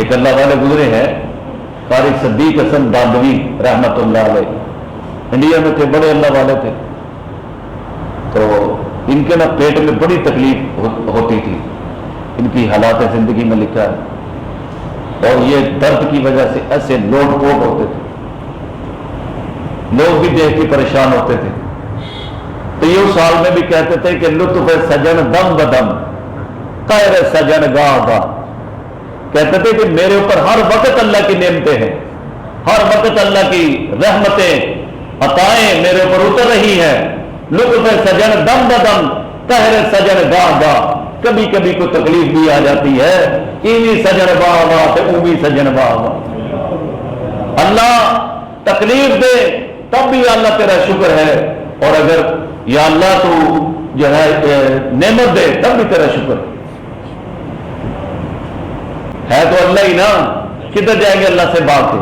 ایک اللہ والے گزرے ہیں قاری صدیق حسن داندوی رحمت اللہ علیہ، انڈیا میں تھے، بڑے اللہ والے تھے. تو ان کے نا پیٹ میں بڑی تکلیف ہوتی تھی، ان کی حالات زندگی میں لکھا ہے، اور یہ درد کی وجہ سے ایسے لوٹ پوٹ ہوتے تھے، لوگ بھی دیکھ کے پریشان ہوتے تھے. تو یہ اس حال میں بھی کہتے تھے کہ لطف سجن دم بدم خیر سجن گاہ گاہ. کہتے تھے کہ میرے اوپر ہر وقت اللہ کی نعمتیں ہیں، ہر وقت اللہ کی رحمتیں عطائیں میرے اوپر اتر رہی ہیں. لطف سجن دم بدم قہر سجن گاہ گاہ. کبھی کبھی کوئی تکلیف بھی آ جاتی ہے، ایویں سجن واہ واہ تے اویں سجن واہ واہ. اللہ تکلیف دے تب بھی اللہ تیرا شکر ہے، اور اگر یا اللہ تو جو ہے نعمت دے تب بھی تیرا شکر ہے. تو اللہ ہی نا، کدھر جائیں گے اللہ سے بات ہے.